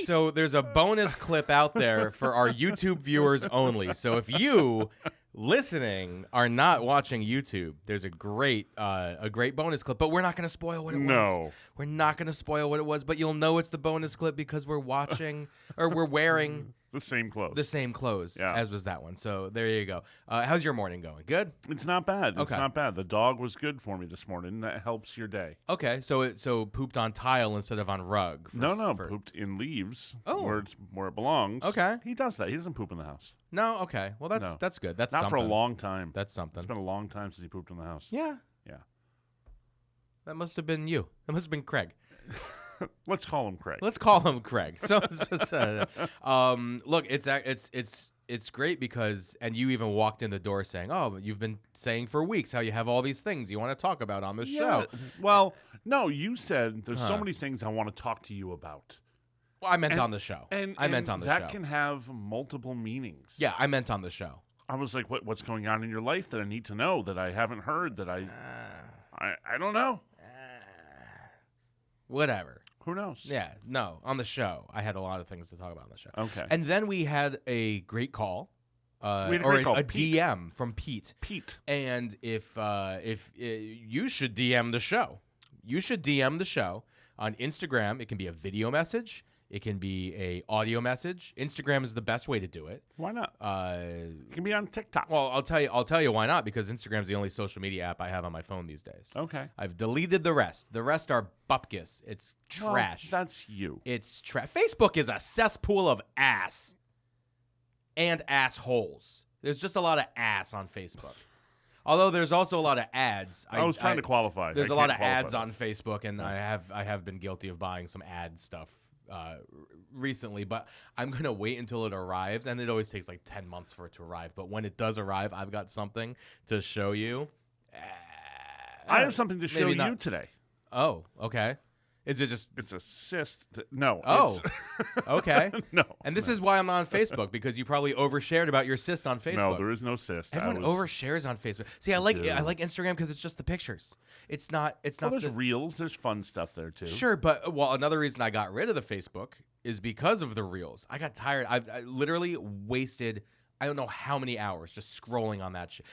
So there's a bonus clip out there for our YouTube viewers only. So if you listening are not watching YouTube, there's a great bonus clip, but we're not going to spoil what it was. No. We're not going to spoil what it was, but you'll know it's the bonus clip because we're watching or we're wearing the same clothes. as was that one. So there you go. How's your morning going? Good? It's not bad. It's Okay. not bad. The dog was good for me this morning. That helps your day. Okay, so pooped on tile instead of on rug. Pooped in leaves where it belongs. Okay. He does that. He doesn't poop in the house. No, okay. Well, that's good. That's not something. for a long time. That's something. It's been a long time since he pooped in the house. Yeah. Yeah. That must have been you. That must have been Craig. Let's call him Craig. Let's call him Craig. So, look, it's great because, and you even walked in the door saying, "Oh, you've been saying for weeks how you have all these things you want to talk about on the show." Well, no, you said there's so many things I want to talk to you about. Well, I meant on the show. I meant on the show. That can have multiple meanings. Yeah, I meant on the show. I was like, what's going on in your life that I need to know that I haven't heard that I don't know. Whatever. Who knows? Yeah, no, on the show. I had a lot of things to talk about on the show. Okay. And then we had a great call. We had a great call. A Pete. DM from Pete. And if you should DM the show. You should DM the show on Instagram. It can be a video message. It can be a audio message. Instagram is the best way to do it. Why not? It can be on TikTok. Well, I'll tell you why not, because Instagram's the only social media app I have on my phone these days. Okay. I've deleted the rest. The rest are bupkis. It's trash. Well, that's you. It's trash. Facebook is a cesspool of ass and assholes. There's just a lot of ass on Facebook. Although there's also a lot of ads. I was trying to qualify. There's a lot of ads on Facebook, and I have been guilty of buying some ad stuff recently, but I'm going to wait until it arrives, and it always takes like 10 months for it to arrive. But when it does arrive, I've got something to show you. I have something to show you today. Oh, okay. Is it just... It's a cyst. No. Oh, okay. No. And this is why I'm not on Facebook, because you probably overshared about your cyst on Facebook. No, there is no cyst. Everyone overshares on Facebook. See, I like Instagram because it's just the pictures. It's not. Well, there's reels. There's fun stuff there too. Sure, but another reason I got rid of the Facebook is because of the reels. I got tired. I literally wasted I don't know how many hours just scrolling on that shit.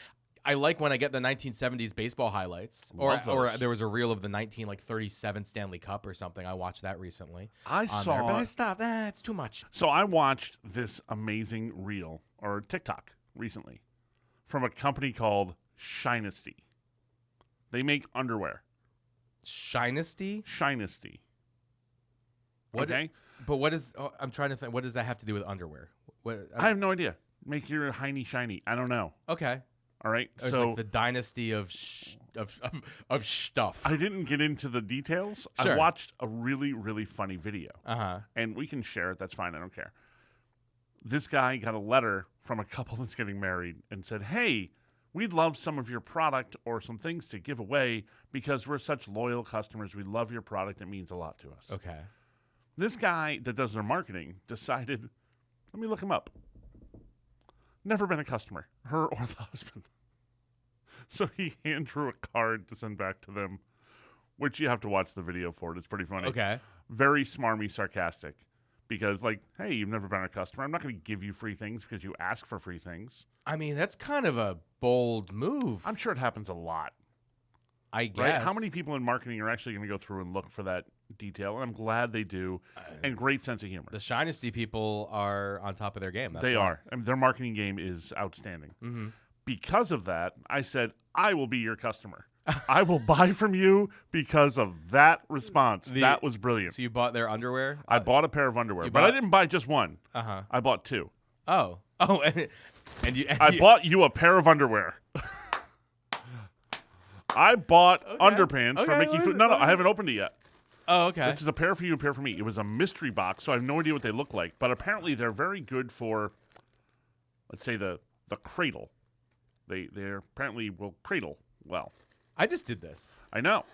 I like when I get the 1970s baseball highlights, or there was a reel of the 1937 Stanley Cup or something. I watched that recently. But I stopped. It's too much. So I watched this amazing reel or TikTok recently from a company called Shinesty. They make underwear. Shinesty? Shinesty. Okay. But what is? Oh, I'm trying to think. What does that have to do with underwear? I have no idea. Make your hiney shiny. I don't know. Okay. All right. It's so like the dynasty of stuff. I didn't get into the details. Sure. I watched a really, really funny video. Uh-huh. And we can share it. That's fine. I don't care. This guy got a letter from a couple that's getting married and said, "Hey, we'd love some of your product or some things to give away because we're such loyal customers. We love your product. It means a lot to us." Okay. This guy that does their marketing decided, let me look him up. Never been a customer, her or the husband. So he hand drew a card to send back to them, which you have to watch the video for it. It's pretty funny. Okay. Very smarmy, sarcastic. Because, like, hey, you've never been a customer. I'm not going to give you free things because you ask for free things. I mean, that's kind of a bold move. I'm sure it happens a lot. I guess. Right? How many people in marketing are actually going to go through and look for that detail? And I'm glad they do. And great sense of humor. The Shinesty people are on top of their game. They are. I mean, their marketing game is outstanding. Mm-hmm. Because of that, I said, I will be your customer. I will buy from you because of that response. That was brilliant. So you bought their underwear? I bought a pair of underwear, but I didn't buy just one. Uh-huh. I bought two. Oh, and you. I bought you a pair of underwear. I bought underpants for Mickey Food. No, I haven't opened it yet. Oh, okay. This is a pair for you, a pair for me. It was a mystery box, so I have no idea what they look like. But apparently they're very good for, let's say, the cradle. They apparently will cradle well. I just did this. I know.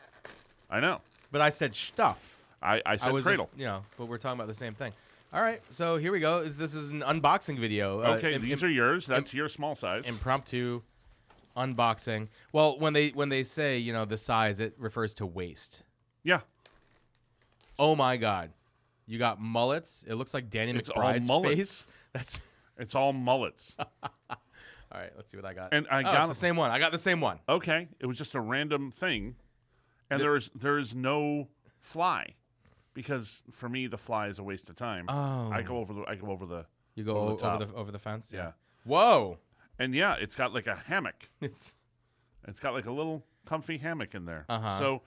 But I said stuff. I said cradle. Just, but we're talking about the same thing. All right, so here we go. This is an unboxing video. Okay, these are yours. That's your small size. Impromptu unboxing. Well, when they say, the size, it refers to waist. Yeah. Oh, my God. You got mullets. It looks like Danny It's all McBride's mullets. face. That's It's all mullets. all right. Let's see what I got. And I oh, got it's the same one. I got the same one. Okay, it was just a random thing, and there is no fly, because for me the fly is a waste of time. Oh. I go over the. You go over the top. over the fence. Yeah. Whoa. And yeah, it's got like a hammock. It's It's got like a little comfy hammock in there. Uh-huh. So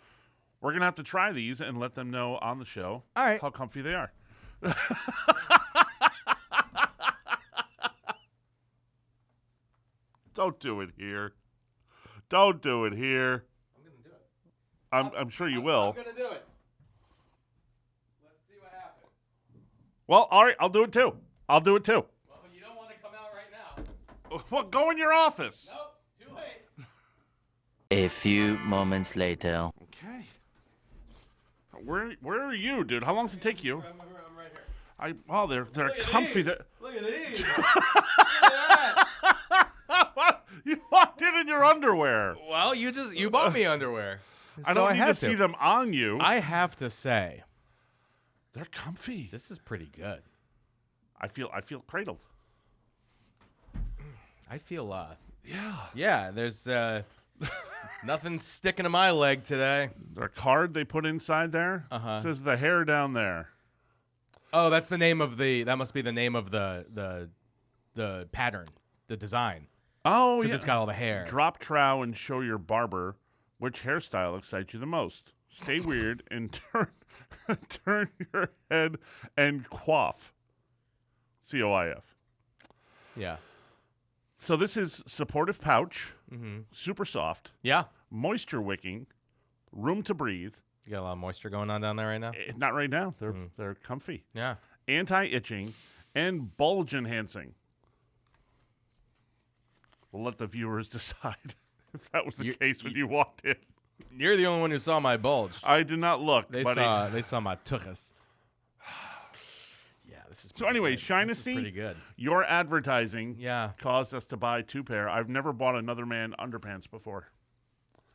we're gonna have to try these and let them know on the show all right. how comfy they are. Don't do it here. Don't do it here. I'm gonna do it. I'm sure you will. I'm gonna do it. Let's see what happens. Well, all right, I'll do it too. I'll do it too. Well, you don't want to come out right now. Well, go in your office. Nope. Too late. A few moments later. Okay. Where are you, dude? How long does it take you? I'm right here. Well, they're Look at comfy. these. Look at these. Look at that. You walked in your underwear. Well, you bought me underwear. I So don't need to had see them on you. I have to say, They're comfy. this is pretty good. I feel cradled. I feel Yeah. there's nothing sticking to my leg today. Their card they put inside there says the hair down there. Oh, that's the name of that must be the name of the pattern, the design. Oh, Because yeah. it's got all the hair. Drop trow and show your barber which hairstyle excites you the most. Stay weird and turn your head and quaff. COIF. Yeah. So this is supportive pouch, Mm-hmm. super soft, Yeah. moisture wicking, room to breathe. You got a lot of moisture going on down there right now? Not right now. They're comfy. Yeah. Anti-itching and bulge enhancing. We'll let the viewers decide if that was the case when you walked in. You're the only one who saw my bulge. I did not look, They buddy. saw my tuchus. Yeah, this is So anyway, good. This is Shinesty, pretty good. your advertising Yeah. caused us to buy 2 pair. I've never bought another man underpants before.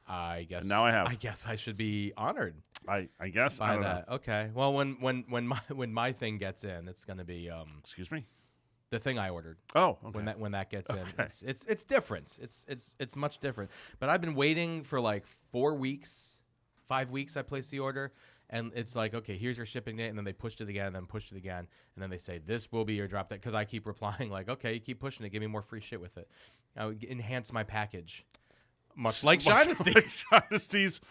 I guess now I have. I guess I should be honored I guess. I by don't know. that. Okay. Well, when my thing gets in, it's gonna be Excuse me? the thing I ordered. Oh, okay. When that gets in, Okay. it's different. It's much different. But I've been waiting for like 4 weeks, 5 weeks. I placed the order, and it's like, okay, here's your shipping date, and then they pushed it again, and then pushed it again, and then they say this will be your drop date, because I keep replying like, okay, you keep pushing it, give me more free shit with it. I would enhance my package, much like Shinesty. Shinesty's.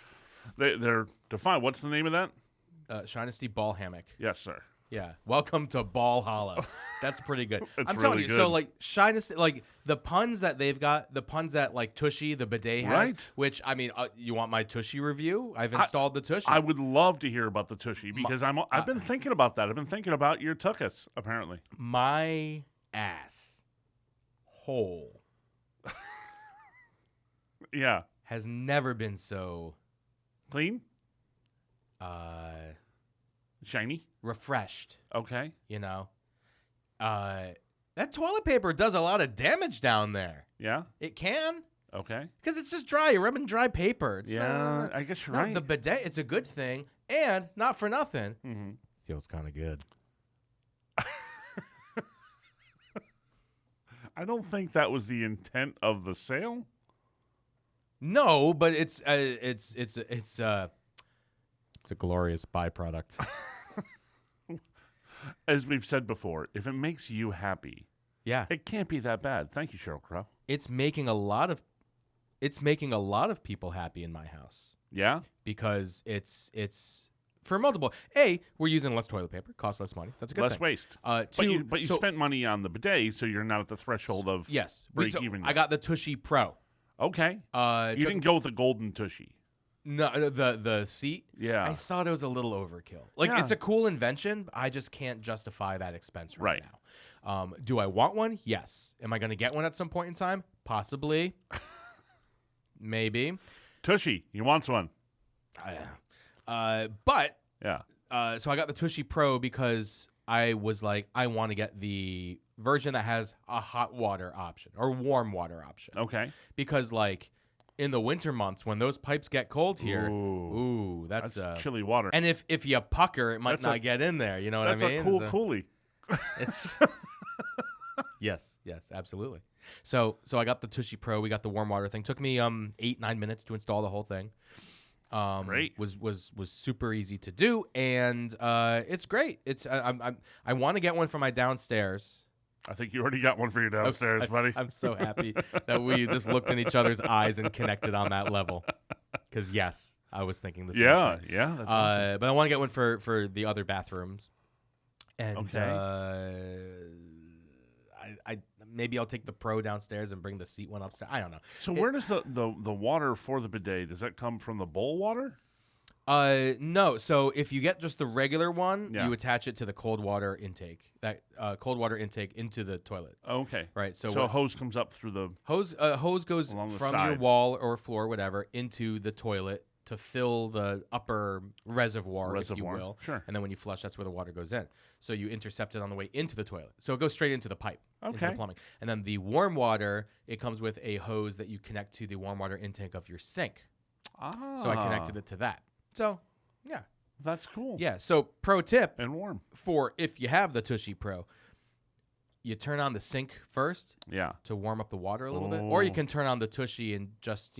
They're defined. What's the name of that? Shinesty ball hammock. Yes, sir. Yeah. Welcome to Ball Hollow. That's pretty good. That's I'm telling really you. good. So like Shinesty, like the puns that they've got, the puns that like Tushy, the bidet has, Right. which I mean, you want my Tushy review? I've installed the Tushy. I would love to hear about the Tushy because I've been thinking about that. I've been thinking about your tuchus, apparently. My ass hole Yeah. has never been so Clean? uh Shiny? refreshed, Okay. you know. That toilet paper does a lot of damage down there. Yeah? It can, Okay. because it's just dry. You're rubbing dry paper. It's Yeah, not, I guess you're no, right. the bidet, it's a good thing, and not for nothing, Mm-hmm. feels kind of good. I don't think that was the intent of the sale. No, but it's a glorious byproduct. As we've said before, if it makes you happy, Yeah, it can't be that bad. Thank you, Sheryl Crow. it's making a lot of people happy in my house, Yeah? because it's for multiple. A, we're using less toilet paper, costs less money. That's a good Less thing. waste. Two, But you so- spent money on the bidet, so you're not at the threshold of yes. break So even. I got the Tushy Pro. Okay. You took- didn't go with the golden tushy. No, the seat. Yeah. I thought it was a little overkill. Like, Yeah. it's a cool invention, but I just can't justify that expense right, Right. now. Do I want one? Yes. Am I going to get one at some point in time? Possibly. Maybe. Tushy, he wants one. But Yeah. so I got the Tushy Pro because I was like, I want to get the version that has a hot water option or warm water option. Okay. Because, like, in the winter months when those pipes get cold here, That's that's chilly water. and if you pucker, it might That's not a- get in there. You know what I That's mean? a cool So- coolie. It's yes, absolutely. So I got the Tushy Pro. We got the warm water thing. Took me 8-9 minutes to install the whole thing. Great. Was super easy to do, and it's great. It's I want to get one for my downstairs. I think you already got one for you downstairs, buddy. I'm so happy that we just looked in each other's eyes and connected on that level. Because yes, I was thinking the same thing. Yeah, that's awesome. But I want to get one for the other bathrooms. And Okay. I maybe I'll take the Pro downstairs and bring the seat one upstairs. I don't know. So where does the water for the bidet, does that come from the bowl water? No. So if you get just the regular one, Yeah. you attach it to the cold water intake. That cold water intake into the toilet. Okay. Right. So So a hose comes up through the... hose goes Along the from your side. wall or floor, whatever, into the toilet to fill the upper reservoir, if you will. Sure. And then when you flush, that's where the water goes in. So you intercept it on the way into the toilet. So it goes straight into the pipe, into the Okay. plumbing. And then the warm water, it comes with a hose that you connect to the warm water intake of your sink. So I connected it to that. So, yeah. That's cool. Yeah. So pro tip And warm. for if you have the Tushy Pro, you turn on the sink first Yeah. to warm up the water a little bit. Or you Oh. can turn on the Tushy and just,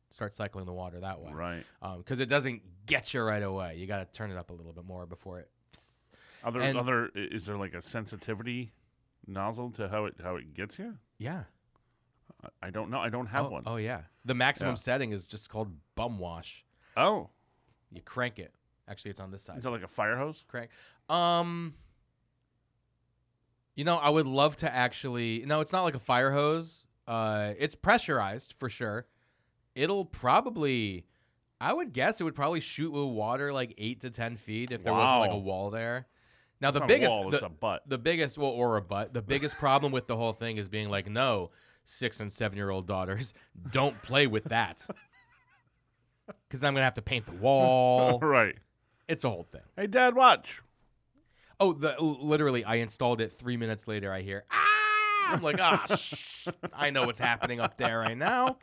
start cycling the water that way. Right. Because it doesn't get you right away. You got to turn it up a little bit more before it. Is there like a sensitivity nozzle to how it gets you? Yeah. I don't know. I don't have one. Oh, yeah. The maximum Yeah. setting is just called bum wash. Oh. You crank it. Actually, it's on this side. Is that like a fire hose? Crank. I would love to actually. No, it's not like a fire hose. It's pressurized for sure. It'll probably. I would guess it would probably shoot with water like 8 to 10 feet if there wasn't like a Wow. wall there. Now It's the not biggest, a wall, it's a butt. the biggest, well, or a butt. The biggest problem with the whole thing is being like, no, 6 and 7-year-old daughters, don't play with that, because I'm gonna have to paint the wall. Right. It's a whole thing. Hey, Dad, watch. Oh, literally, I installed it. 3 minutes later, I hear, ah! I'm like, I know what's happening up there right now.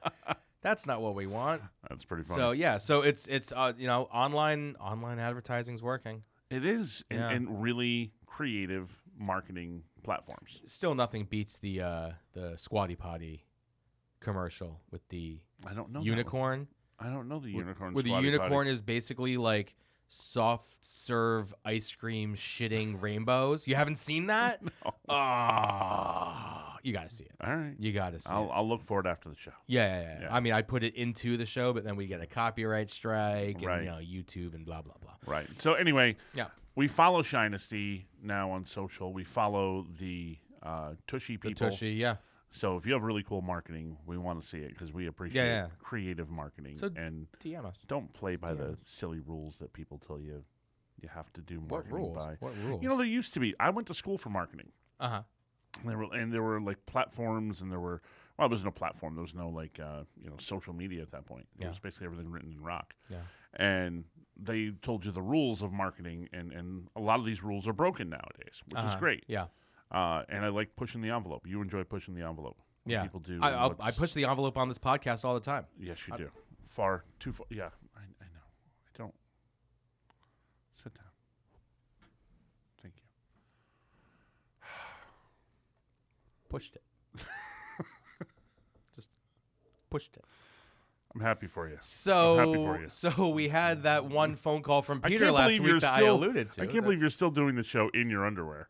That's not what we want. That's pretty funny. So yeah, so it's online advertising's working. It is, Yeah. and really creative marketing platforms. Still nothing beats the Squatty Potty commercial with the I don't know. unicorn. I don't know the unicorn. Where the Squatty unicorn Potty. is basically like soft serve ice cream shitting rainbows. You haven't seen that? No. Ah, you gotta see it. All right. You gotta see it. I'll look for it after the show. Yeah. Yeah. I mean, I put it into the show, but then we get a copyright strike and Right. YouTube and blah blah blah. Right. So anyway, Yeah. we follow Shinesty now on social. We follow the Tushy The people. Tushy, yeah. So if you have really cool marketing, we want to see it because we appreciate Yeah. creative marketing. So and DM us. don't play by the Yes. silly rules that people tell you have to do What marketing rules? by. What rules? You know, there used to be. I went to school for marketing. Uh-huh. And there were like platforms, and there were there was no platform. There was no like social media at that point. It Yeah. was basically everything written in rock. Yeah. And they told you the rules of marketing, and a lot of these rules are broken nowadays, which is great. Yeah. And I like pushing the envelope. You enjoy pushing the envelope. When Yeah. people do. I push the envelope on this podcast all the time. Yes, you do. Far too far. Yeah, I know. I don't. Sit down. Thank you. Pushed it. Just pushed it. I'm happy for you. So, I'm happy for you. so we had that one phone call from I Peter can't last believe week you're that I still- alluded to. I can't believe you're still doing the show in your underwear.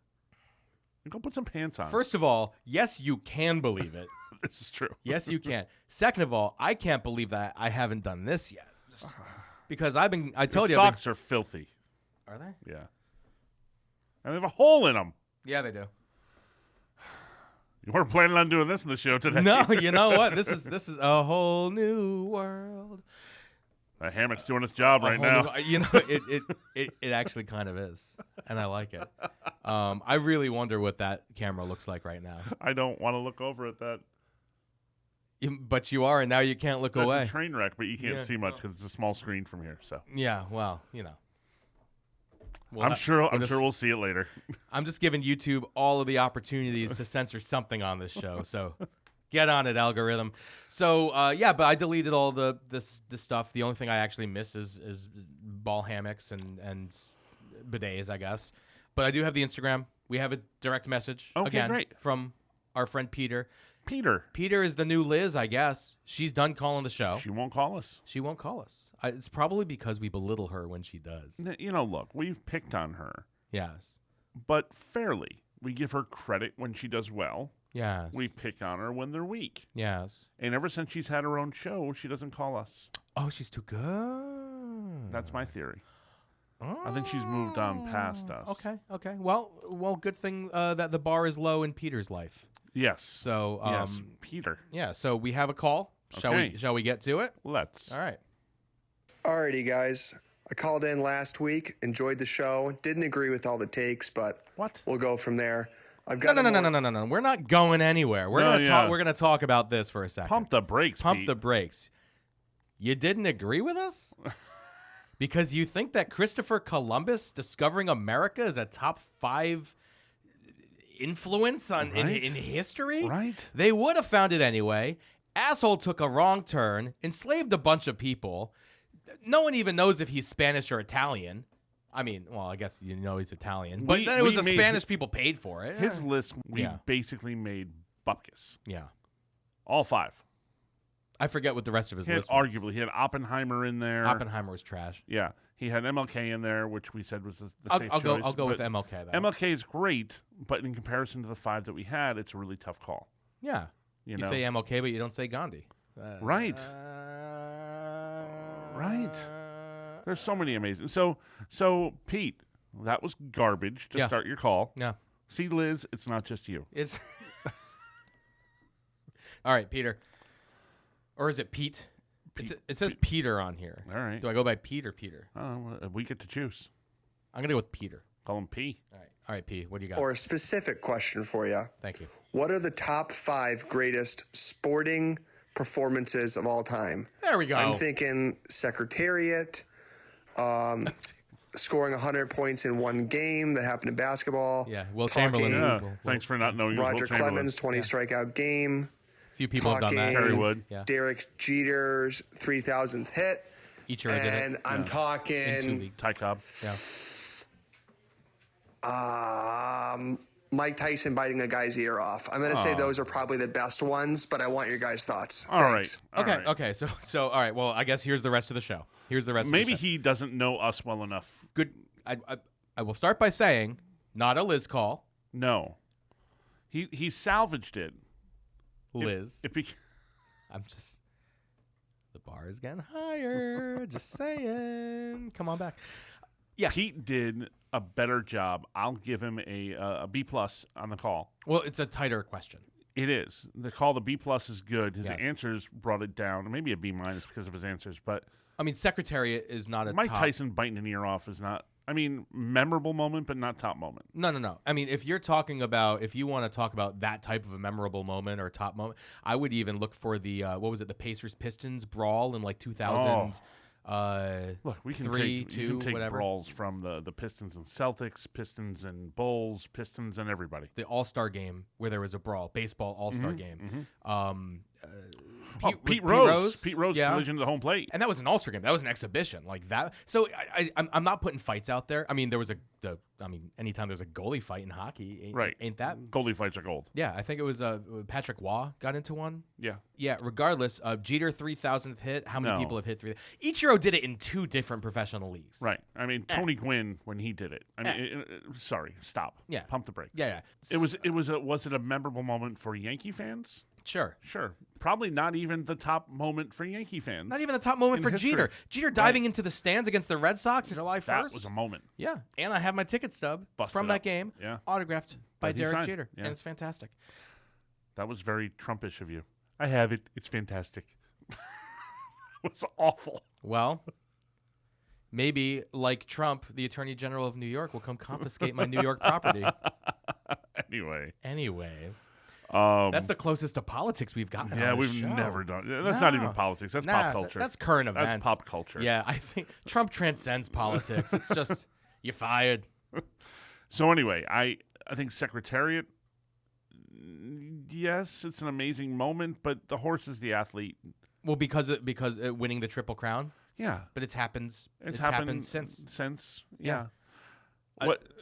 Go put some pants on. First of all, yes, you can believe it. This is true. Yes, you can. Second of all, I can't believe that I haven't done this yet. Because I Your told you. socks are filthy. Are they? Yeah. And they have a hole in them. Yeah, they do. You weren't planning on doing this in the show today. No, you know what? This is a whole new world. The hammock's doing its job A right whole now. it actually kind of is, and I like it. I really wonder what that camera looks like right now. I don't want to look over at that. But you are, and now you can't look That's away. a train wreck, but you can't Yeah. see much because it's a small screen from here. So Yeah, well, I'm sure we'll just- we'll see it later. I'm just giving YouTube all of the opportunities to censor something on this show. So Get on it, algorithm. So but I deleted all this stuff. The only thing I actually miss is ball hammocks and bidets, I guess. But I do have the Instagram. We have a direct message Great. from our friend Peter. Peter is the new Liz, I guess. She's done calling the show. She won't call us. She won't call us. It's probably because we belittle her when she does. Look, we've picked on her, Yes. but fairly. We give her credit when she does well. Yes. We pick on her when they're weak. Yes. And ever since she's had her own show, she doesn't call us. Oh, she's too good. That's my theory. I think she's moved on past us. Okay. Well, good thing that the bar is low in Peter's life. Yes. So, yes, Peter. Yeah. So we have a call. Shall we get to it? Let's. All right. Alrighty, guys. I called in last week. Enjoyed the show. Didn't agree with all the takes, but What? we'll go from there. I've got No. We're not going anywhere. We're gonna talk about this for a second. Pump the brakes. Pump Pete. the brakes. You didn't agree with us? Because you think that Christopher Columbus discovering America is a top 5 influence on in history? Right. They would have found it anyway. Asshole took a wrong turn, enslaved a bunch of people. No one even knows if he's Spanish or Italian. I mean, well, I guess he's Italian. But then it was the Spanish people paid for it. His list, we basically made bupkis. Yeah. All 5. I forget what the rest of his list was. Arguably, he had Oppenheimer in there. Oppenheimer was trash. Yeah. He had MLK in there, which we said was the safe choice. I'll go with MLK, then. MLK is great, but in comparison to the 5 that we had, it's a really tough call. Yeah. You say MLK, but you don't say Gandhi. Right. Right. There's so many amazing. So Pete, that was garbage to start your call. Yeah. See, Liz, it's not just you. It's all right, Peter. Or is it Pete? It says Peter on here. All right. Do I go by Pete or Peter? We get to choose. I'm gonna go with Peter. Call him P. All right, P. What do you got? Or a specific question for you. Thank you. What are the top 5 greatest sporting performances of all time? There we go. I'm thinking Secretariat, scoring 100 points in one game that happened in basketball. Yeah, Will Chamberlain. Yeah. Thanks for not knowing Roger Will Chamberlain. Clemens, 20 strikeout game. Few people have done that. Talking Harry Wood. Yeah. Derek Jeter's 3,000th hit. Ichiro did And it. I'm In 2 talking leagues. Ty Cobb. Yeah. Mike Tyson biting a guy's ear off. I'm going to say those are probably the best ones, but I want your guys' thoughts. All right. Thanks. Okay. So all right. Well, I guess here's the rest of the show. Maybe he doesn't know us well enough. Good. I will start by saying, not a Liz call. No. He salvaged it. Liz. I'm The bar is getting higher. Just saying. Come on back. Yeah. Pete did a better job. I'll give him a B+ on the call. Well, it's a tighter question. It is. The call, the B+ is good. His Yes. answers brought it down. Maybe a B- because of his answers. But I mean, Secretariat is not a Mike top. Tyson biting an ear off is not, memorable moment, but not top moment. No. I mean, if you want to talk about that type of a memorable moment or top moment, I would even look for the the Pacers Pistons brawl in like 2000. Look, we can 3, take, 2, you can take whatever. brawls from the Pistons and Celtics, Pistons and Bulls, Pistons and everybody. The All-Star game where there was a brawl, baseball All-Star game. Pete with Rose. Pete Rose yeah. collision to the home plate. And that was an All-Star game. That was an exhibition like that. So I'm not putting fights out there. I mean, there was anytime there's a goalie fight in hockey, ain't that? Goalie fights are gold. Yeah, I think it was Patrick Waugh got into one. Yeah. Yeah, regardless, Jeter 3,000th hit. How many No. people have hit 3? Ichiro did it in 2 different professional leagues. Right. Tony Gwynn when he did it. Sorry, stop. Yeah. Pump the brakes. Yeah. Was it a memorable moment for Yankee fans? Sure. Probably not even the top moment for Yankee fans. Not even the top moment In for history. Jeter. Jeter diving into the stands against the Red Sox on July 1st. That was a moment. Yeah, and I have my ticket stub Busted from that up. game, Yeah. autographed by That he Derek signed. Jeter, Yeah. and it's fantastic. That was very Trumpish of you. I have it. It's fantastic. It was awful. Well, maybe like Trump, the Attorney General of New York will come confiscate my New York property. Anyways, that's the closest to politics we've gotten. Yeah, on this we've show. never done. That's not even politics. That's pop culture. That's current events. That's pop culture. Yeah, I think Trump transcends politics. It's just you're fired. So anyway, I think Secretariat. yes, it's an amazing moment, but the horse is the athlete. Well, because winning the Triple Crown, Yeah. but it's happened since. Yeah.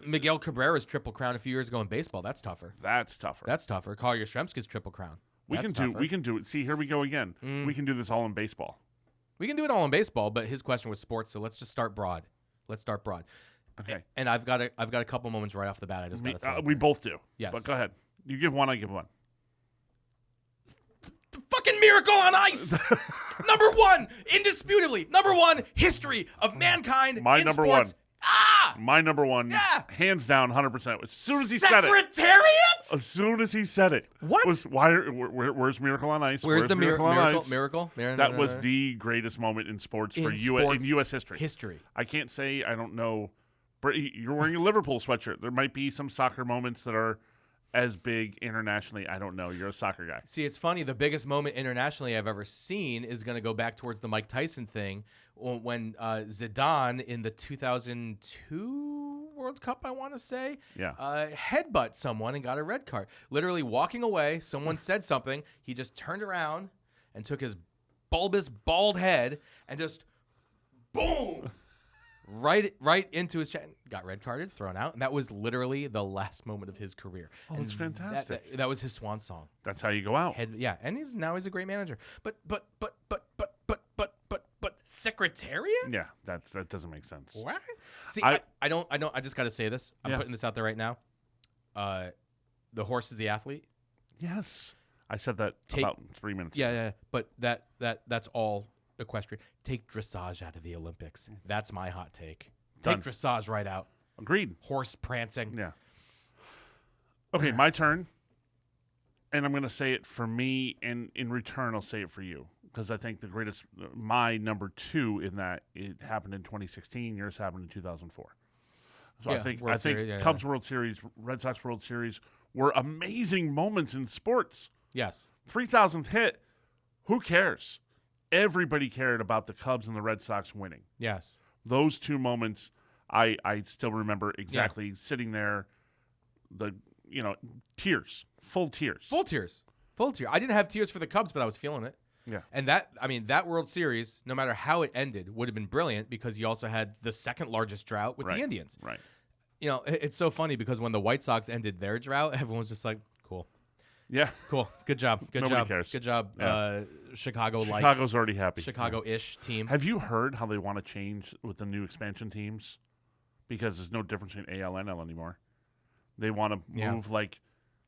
Miguel Cabrera's Triple Crown a few years ago in baseball. That's tougher. That's tougher. That's tougher. Collier Yastrzemski's Triple Crown. We can do it. See, here we go again. We can do this all in baseball. We can do it all in baseball, but his question was sports, so let's just start broad. Okay. And I've got a couple moments right off the bat. I just got to throw. We both do. Yes. But go ahead. You give one, I give one. The fucking Miracle on Ice. Number one, indisputably. Number one, history of mankind. My in number sports. one. Ah! My number one. Yeah. Hands down, 100%. As soon as he said it. Secretariat? As soon as he said it. What? Where's Miracle on Ice? Where's the Miracle on Ice? Miracle? That was the greatest moment in sports in U.S. history. I can't say I don't know. You're wearing a Liverpool sweatshirt. There might be some soccer moments that are as big internationally. I don't know. You're a soccer guy. See, it's funny. The biggest moment internationally I've ever seen is going to go back towards the Mike Tyson thing when Zidane in the 2002 World Cup, I want to say, headbutt someone and got a red card. Literally walking away, someone said something. He just turned around and took his bulbous, bald head and just boom. Right into his chest. Got red carded, thrown out, and that was literally the last moment of his career. Oh, and it's fantastic. That was his swan song. That's how you go out. And he's a great manager. But Secretariat? Yeah, that doesn't make sense. What? See, I just got to say this. I'm putting this out there right now. The horse is the athlete. Yes, I said that about 3 minutes. Yeah. But that's all equestrian. Take dressage out of the Olympics. That's my hot take. Done. Take dressage right out. Agreed. Horse prancing. Yeah. Okay, my turn. And I'm going to say it for me, and in return, I'll say it for you. Because I think the greatest, my number two in that, it happened in 2016. Yours happened in 2004. So I think Cubs World Series, Red Sox World Series were amazing moments in sports. Yes. 3,000th hit. Who cares? Everybody cared about the Cubs and the Red Sox winning. Yes. Those two moments, I still remember exactly sitting there, tears, full tears. Full tears. I didn't have tears for the Cubs, but I was feeling it. Yeah. And that World Series, no matter how it ended, would have been brilliant because you also had the second largest drought with the Indians. Right. You know, it's so funny because when the White Sox ended their drought, everyone was just like, cool. Yeah. Cool. Good job. Nobody cares. Good job. Yeah. Chicago-like. Chicago's already happy. Chicago-ish team. Have you heard how they want to change with the new expansion teams? Because there's no difference between AL and NL anymore. They want to move like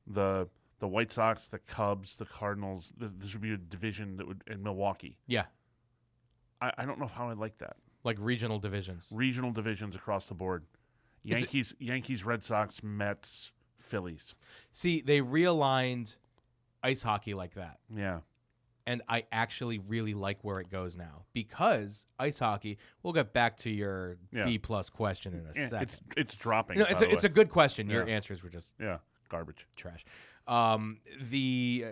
the White Sox, the Cubs, the Cardinals. This would be a division in Milwaukee. Yeah. I don't know how I like that. Like regional divisions. Regional divisions across the board. Yankees, Red Sox, Mets, Phillies. See, they realigned ice hockey like that. Yeah. And I actually really like where it goes now because ice hockey. We'll get back to your B+ question in a second. It's dropping. No, it's a good question. Your answers were just garbage, trash. The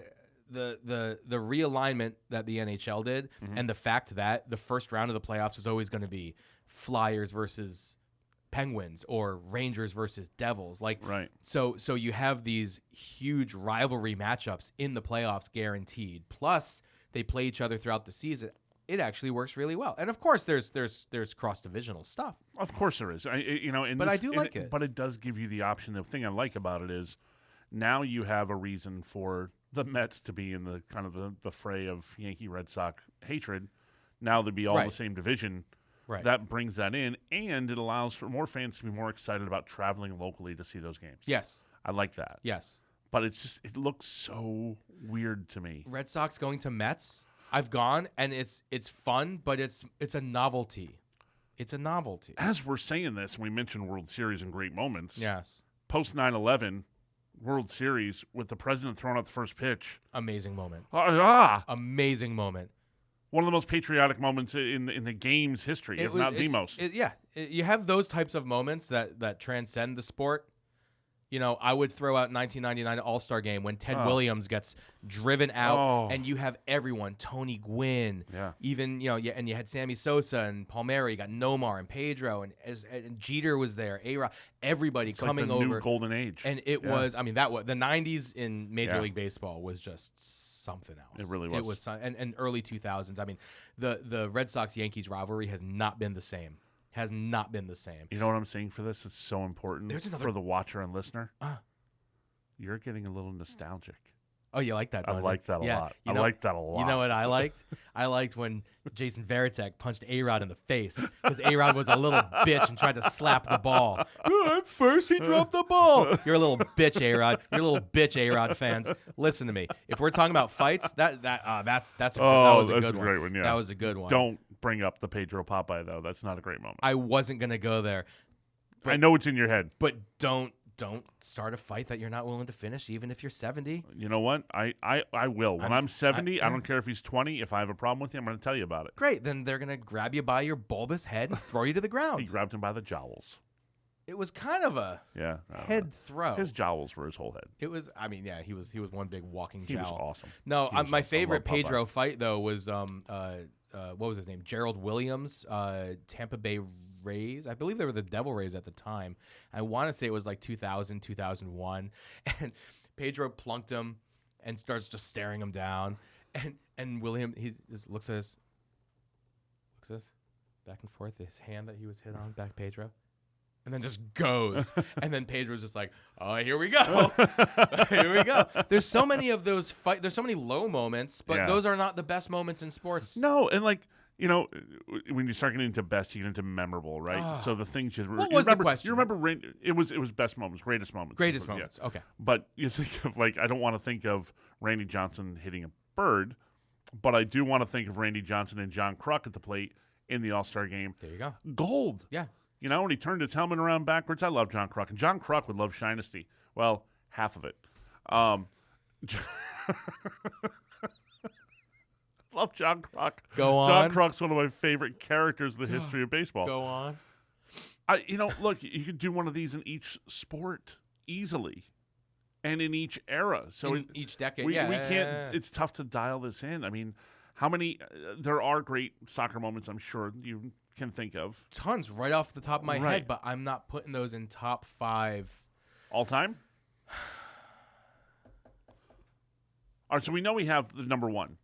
realignment that the NHL did, and the fact that the first round of the playoffs is always going to be Flyers versus Penguins or Rangers versus Devils. So you have these huge rivalry matchups in the playoffs guaranteed. Plus they play each other throughout the season. It actually works really well. And of course there's cross-divisional stuff. Of course there is. I do like it. But it does give you the option. The thing I like about it is now you have a reason for the Mets to be in the kind of the fray of Yankee Red Sox hatred. Now they'd be all in the same division. Right. That brings that in, and it allows for more fans to be more excited about traveling locally to see those games. Yes. I like that. Yes. But it looks so weird to me. Red Sox going to Mets? I've gone, and it's fun, but it's a novelty. It's a novelty. As we're saying this, we mentioned World Series and great moments. Yes. Post 9/11, World Series with the president throwing out the first pitch. Amazing moment. Amazing moment. One of the most patriotic moments in the game's history, if not the most. You have those types of moments that transcend the sport, You know, I would throw out 1999 All-Star Game when Ted Oh. Williams gets driven out, Oh. and you have everyone, Tony Gwynn, Yeah. even, you know, and you had Sammy Sosa and Palmieri, you got Nomar and Pedro, and Jeter was there, A-Rod, everybody It's coming like the over. new golden age. And it Yeah. was, I mean, that was the 90s in Major Yeah. League Baseball was just something else. It really was. It was, and early 2000s. I mean, the Red Sox-Yankees rivalry has not been the same. Has not been the same. You know what I'm saying for this? It's so important There's another- for the watcher and listener. Ah. You're getting a little nostalgic. Oh, you like that? I don't you? like that a Yeah. lot. You I know- like that a lot. You know what I liked? I liked when Jason Varitek punched A-Rod in the face because A-Rod was a little bitch and tried to slap the ball. At first, he dropped the ball. You're a little bitch, A-Rod. You're a little bitch, A-Rod fans. Listen to me. If we're talking about fights, that's that was a good one. great one. Yeah, That was a good one. Don't bring up the Pedro Popeye though. That's not a great moment. I wasn't gonna go there, I know it's in your head. but don't start a fight that you're not willing to finish, even if you're 70. You know what? I will. When I'm 70, I don't care if he's 20. If I have a problem with him, I'm going to tell you about it. Great. Then they're gonna grab you by your bulbous head and throw you to the He ground. grabbed him by the jowls. It was kind of a Yeah. I don't head know. throw. His jowls were his whole head. It was. I mean, yeah, he was one big walking He was jowl. awesome. No, He was my awesome. I favorite love Popeye. Pedro fight though was what was his name? Gerald Williams, Tampa Bay Rays. I believe they were the Devil Rays at the time. I want to say it was like 2000, 2001, and Pedro plunked him and starts just staring him down, and William he just looks at this back and forth, his hand that he was hit on, back Pedro. And then just goes. And then Pedro's just like, oh, here we go. Here we go. There's so many of those there's so many low moments, but Yeah. those are not the best moments in sports. No, and like, you know, when you start getting into best, you get into memorable, right? Ah. So the things you What you was the remember, question? You remember it was best moments, greatest moments. Greatest Yeah. moments. Okay. But you think of like, I don't want to think of Randy Johnson hitting a bird, but I do want to think of Randy Johnson and John Kruk at the plate in the All-Star game. There you go. Gold. Yeah. You know, when he turned his helmet around backwards, I love John Kruk. And John Kruk would love Shinesty. Well, half of it. Love John Kruk. Go on. John Kruk's one of my favorite characters in the history of baseball. Go on. Look, you could do one of these in each sport easily, and in each era. So In each decade. we yeah. can't. It's tough to dial this in. I mean, how many? There are great soccer moments. I'm sure you can think of tons right off the top of my Right. head, but I'm not putting those in top 5. all time. All right, so we know we have the number one,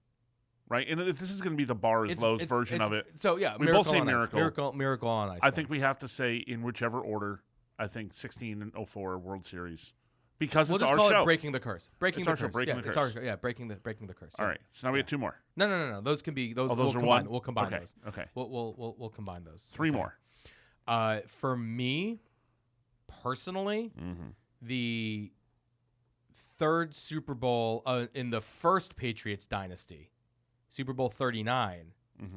right? And if this is going to be the bar as lows version of it, So yeah, we Miracle both say on Ice. Miracle. Miracle on Ice. I think we have to say in whichever order. I think 16 and 04 World Series, because we'll it's just our call show. it breaking the curse. Breaking It's the our show, curse. breaking yeah, the it's curse. our breaking the curse. All yeah. right, so now we have 2 more. No. Those can be those. Oh, those we'll are combine. one? We'll combine Okay, those. okay. We'll combine those. 3 Okay. more. For me, personally, Mm-hmm. the third Super Bowl in the first Patriots dynasty, Super Bowl 39. Mm-hmm.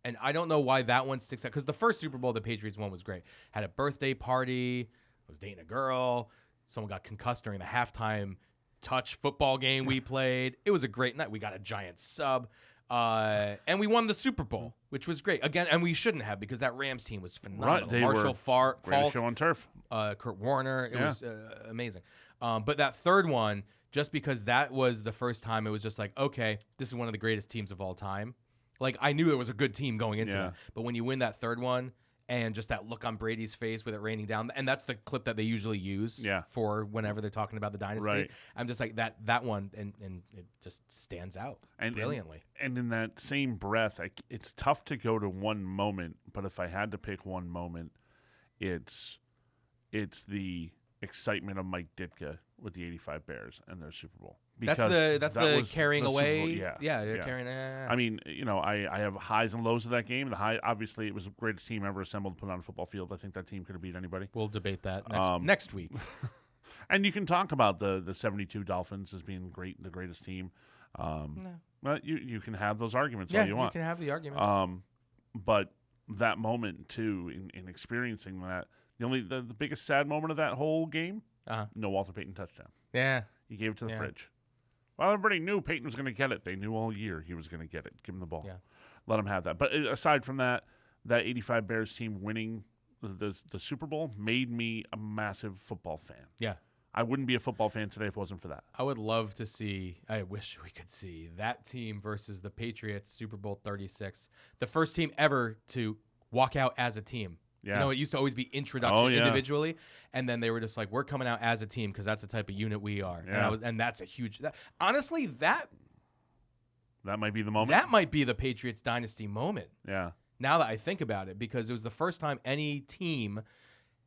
And I don't know why that one sticks out, because the first Super Bowl the Patriots won was great. Had a birthday party, was dating a girl, someone got concussed during the halftime touch football game we played. It was a great night. We got a giant sub. And we won the Super Bowl, which was great. Again, and we shouldn't have, because that Rams team was phenomenal. Right, they Marshall were greatest Falk, show on turf. Kurt Warner. It Yeah. was amazing. But that third one, just because that was the first time, it was just like, okay, this is one of the greatest teams of all time. Like, I knew there was a good team going into Yeah. it. But when you win that third one, and just that look on Brady's face with it raining down, and that's the clip that they usually use Yeah. for whenever they're talking about the dynasty. Right. I'm just like, that one, and it just stands out brilliantly. And in that same breath, it's tough to go to one moment, but if I had to pick one moment, it's the excitement of Mike Ditka with the '85 Bears and their Super Bowl. That's Because the that was carrying the Super away. Bowl. Yeah, They're carrying. I mean, I have highs and lows of that game. The high, obviously, it was the greatest team ever assembled to put on a football field. I think that team could have beat anybody. We'll debate that next week. And you can talk about the 72 Dolphins as being the greatest team. But you can have those arguments all you want. You can have the arguments. But that moment too, in experiencing that, the biggest sad moment of that whole game, no Walter Payton touchdown. Yeah. He gave it to the Yeah. fridge. Well, everybody knew Peyton was going to get it. They knew all year he was going to get it. Give him the ball. Yeah. Let him have that. But aside from that 85 Bears team winning the Super Bowl made me a massive football fan. Yeah. I wouldn't be a football fan today if it wasn't for that. I would love to see. I wish we could see that team versus the Patriots, Super Bowl 36, the first team ever to walk out as a team. Yeah. You know, it used to always be introduction individually, and then they were just like, we're coming out as a team because that's the type of unit we are. Yeah. And that's a huge. Honestly, that might be the moment. That might be the Patriots dynasty moment. Yeah. Now that I think about it, because it was the first time any team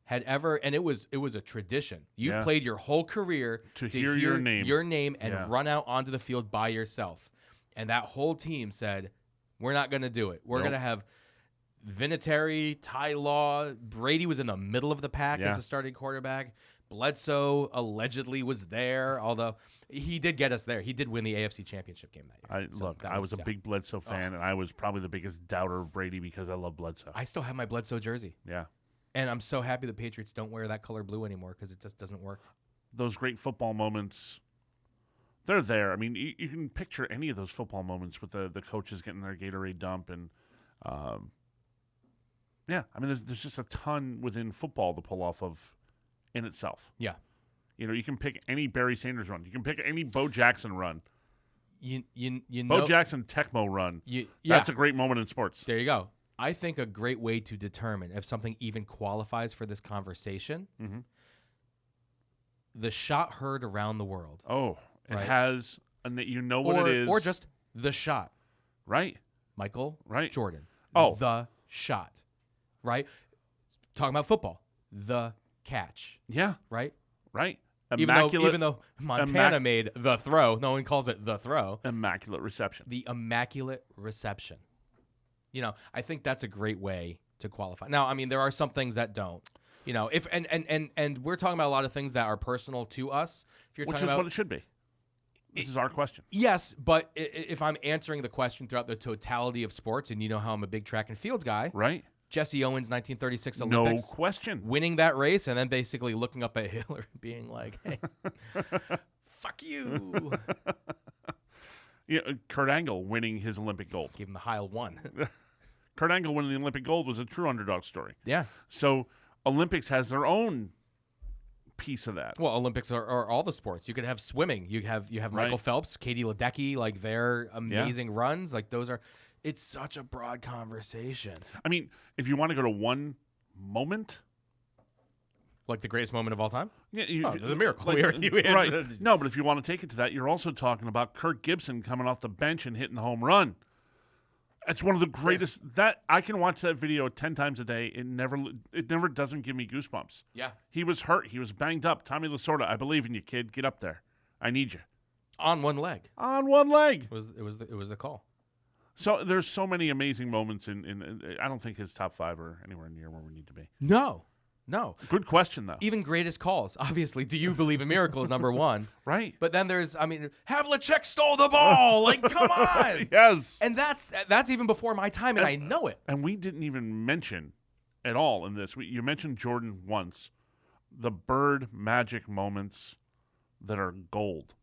had ever, and it was a tradition. You played your whole career to hear your name and run out onto the field by yourself. And that whole team said, we're not going to do it. We're going to have Vinatieri, Ty Law. Brady was in the middle of the pack as the starting quarterback. Bledsoe allegedly was there, although he did get us there. He did win the AFC Championship game that year. I was a big Bledsoe fan, and I was probably the biggest doubter of Brady because I love Bledsoe. I still have my Bledsoe jersey. Yeah. And I'm so happy the Patriots don't wear that color blue anymore because it just doesn't work. Those great football moments, they're there. I mean, you can picture any of those football moments with the coaches getting their Gatorade dump. And, I mean, there's just a ton within football to pull off of in itself. Yeah. You know, you can pick any Barry Sanders run. You can pick any Bo Jackson run. You know, Bo Jackson Tecmo run. That's a great moment in sports. There you go. I think a great way to determine if something even qualifies for this conversation, the shot heard around the world. Oh, it has, and that you know what it is. Or just the shot. Right. Michael Jordan. Oh. The shot. Right? Talking about football. The catch. Yeah. Right? Right. Even though Montana made the throw, no one calls it the throw. Immaculate reception. The immaculate reception. You know, I think that's a great way to qualify. Now, I mean, there are some things that don't. You know, if and we're talking about a lot of things that are personal to us. If you're Which talking is about what it should be. This is our question. Yes, but if I'm answering the question throughout the totality of sports, and you know how I'm a big track and field guy, right? Jesse Owens, 1936 Olympics, no question, winning that race, and then basically looking up at Hitler and being like, "Hey, fuck you." Yeah, Kurt Angle winning his Olympic gold. Give him the Heil 1. Kurt Angle winning the Olympic gold was a true underdog story. Yeah. So Olympics has their own piece of that. Well, Olympics are all the sports. You could have swimming. You have Michael Phelps, Katie Ledecky, like their amazing runs. Like those are. It's such a broad conversation. I mean, if you want to go to one moment. Like the greatest moment of all time? Yeah, there's a miracle. Right. No, but if you want to take it to that, you're also talking about Kirk Gibson coming off the bench and hitting the home run. It's one of the greatest. Yes. That I can watch that video 10 times a day. It never doesn't give me goosebumps. Yeah. He was hurt. He was banged up. Tommy Lasorda, I believe in you, kid. Get up there. I need you. On one leg. On one leg. It was the call. So there's so many amazing moments in I don't think his top 5 are anywhere near where we need to be. No. Good question, though. Even greatest calls. Obviously, do you believe in miracles, number one. Right. But then there's, Havlicek stole the ball. Like, come on. Yes. And that's even before my time, and I know it. And we didn't even mention at all in this. You mentioned Jordan once. The Bird magic moments that are gold.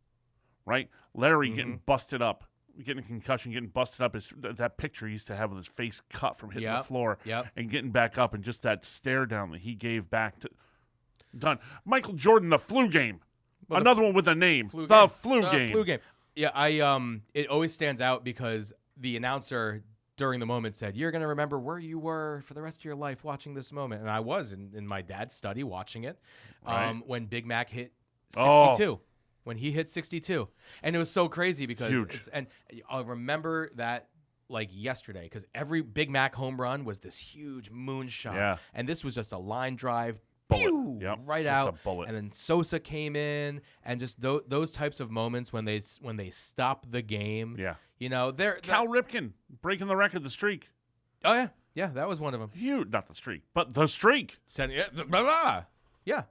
Right? Larry getting busted up. Getting a concussion, getting busted up. That picture he used to have with his face cut from hitting the floor and getting back up, and just that stare down that he gave back to. Done. Michael Jordan, the flu game. Well, another one with a name. Flu game. Yeah, it always stands out because the announcer during the moment said, "You're going to remember where you were for the rest of your life watching this moment." And I was in my dad's study watching it when Big Mac hit 62. When he hit 62. And it was so crazy because and I'll remember that like yesterday because every Big Mac home run was this huge moonshot. Yeah. And this was just a line drive right just out. And then Sosa came in and just those types of moments when they stop the game. Yeah. You know, Cal Ripken breaking the record, the streak. Oh yeah. Yeah, that was one of them. Huge, not the streak, but the streak. Yeah.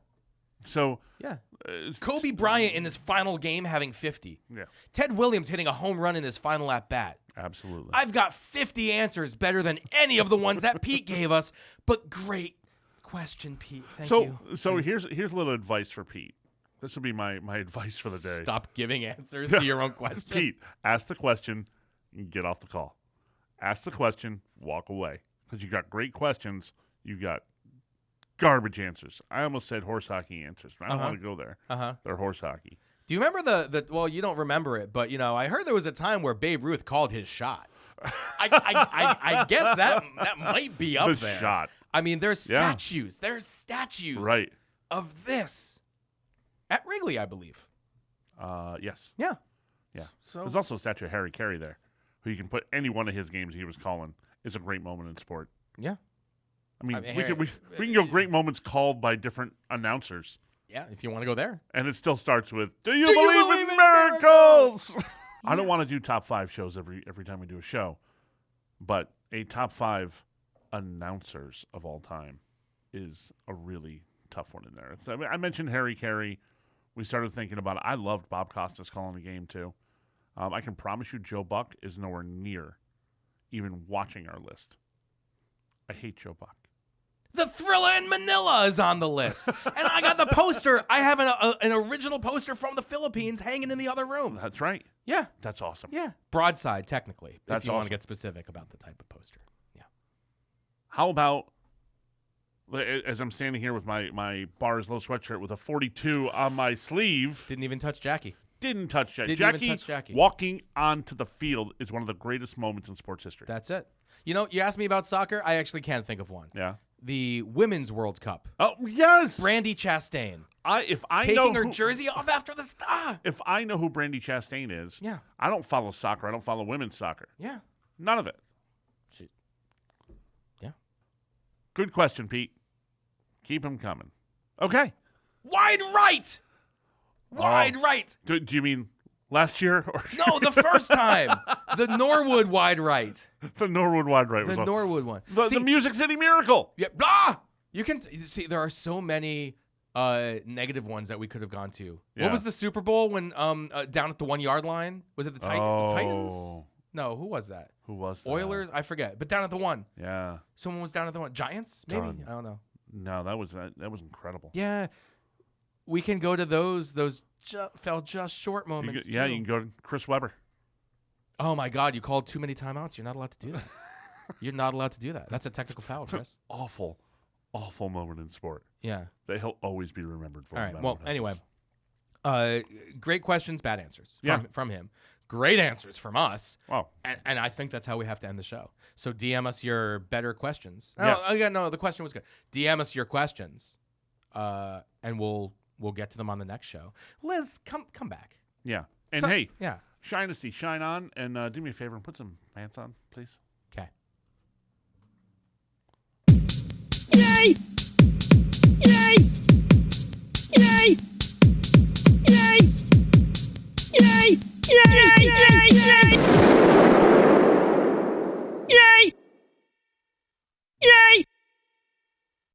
So yeah, Kobe Bryant in his final game having 50. Yeah, Ted Williams hitting a home run in his final at bat. Absolutely. I've got 50 answers better than any of the ones that Pete gave us. But great question, Pete. Thank you. So here's a little advice for Pete. This will be my advice for the day. Stop giving answers to your own question. Pete, ask the question, get off the call. Ask the question, walk away. Because you got great questions. You got garbage answers. I almost said horse hockey answers, but I don't Uh-huh. want to go there. Uh-huh. They're horse hockey. Do you remember the? Well, you don't remember it, but I heard there was a time where Babe Ruth called his shot. I guess that might be up The there. shot. I mean, there's Yeah. statues. There's statues. Right. Of this at Wrigley, I believe. Yes. Yeah. Yeah. So There's also a statue of Harry Carey there, who you can put any one of his games he was calling. It's a great moment in sport. yeah, I mean, Harry- we can go great moments called by different announcers, yeah. If you want to go there, and it still starts with "Do you Do you believe believe in in miracles?" I don't want to do top 5 shows every time we do a show, but a top 5 announcers of all time is a really tough one in there. I mentioned Harry Carey. We started thinking about it. I loved Bob Costas calling the game too. I can promise you, Joe Buck is nowhere near even watching our list. I hate Joe Buck. the Thriller in Manila is on the list, and I got the poster. I have an original poster from the Philippines hanging in the other room. That's right. Yeah, That's awesome. yeah. Broadside, technically, That's if you want to awesome. get specific about the type of poster. Yeah. How about, as I'm standing here with my Bars Low sweatshirt with a 42 on my sleeve, Didn't even touch Jackie. didn't touch Jackie. Didn't even touch Jackie. Walking onto the field is one of the greatest moments in sports history. That's it. You asked me about soccer. I actually can't think of one. Yeah. The Women's World Cup. Oh, yes. Brandy Chastain If I taking know her who, jersey off after the star. if I know who Brandy Chastain is, Yeah. I don't follow soccer. I don't follow women's soccer. Yeah. None of it. Yeah. Good question, Pete. Keep them coming. Okay. Wide right. Wide right. Do you mean last year or No, the first time. The Norwood wide right. the Norwood Wide Right? The was on- Norwood one. the See, Music City Miracle. yeah, blah. You can see there are so many negative ones that we could have gone to. Yeah. What was the Super Bowl when down at the 1 yard line? Was it the Titans? Oh. No, who was that? Who was that? Oilers? I forget. But down at the 1. Yeah. Someone was down at the 1. Giants? Maybe? Done. I don't know. No, that was incredible. Yeah. We can go to those fell just short You moments. you too. can go to Chris Webber. Oh my God! You called too many timeouts. You're not allowed to do that. You're not allowed to do that. That's a technical foul, Chris. Awful moment in sport Yeah. that he'll always be remembered for. All no right. matter Well, what anyway, happens. great questions, bad answers Yeah. from him. Great answers from us. Wow. And I think that's how we have to end the show. So DM us your better questions. Yes. Oh, yeah, no, the question was good. DM us your questions, and we'll get to them on the next show. Liz, come back. Yeah. And So- hey, Yeah. Shinesty, shine on and do me a favor and put some pants on, please. Okay. Yay!